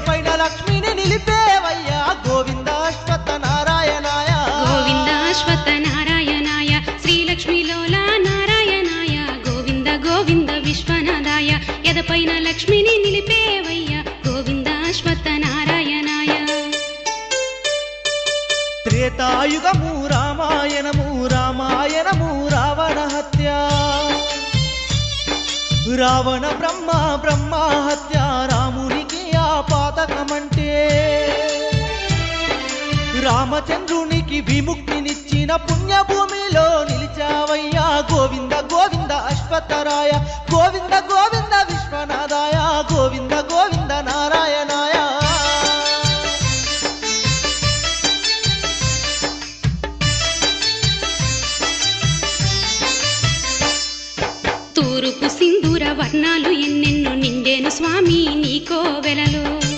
పైన లక్ష్మిని నిలిపేవయ్యా గోవింద అశ్వత్థ నారాయణాయ గోవింద అశ్వత్థ నారాయణాయ శ్రీలక్ష్మీలోల నారాయణాయ గోవింద గోవింద విశ్వనాథాయ ఎదపైన లక్ష్మిని నిలిపేవయ్యా గోవింద అశ్వత్థ నారాయణాయ త్రేతాయుగము రామాయణము రామాయణము రావణ హత్య రావణ బ్రహ్మ బ్రహ్మ హత్య రామునికి ఆపాతకమంటే రామచంద్రునికి విముక్తినిచ్చిన పుణ్యభూమిలో నిలిచావయ్యా గోవింద గోవింద అశ్వత్థరాయ గోవింద గోవింద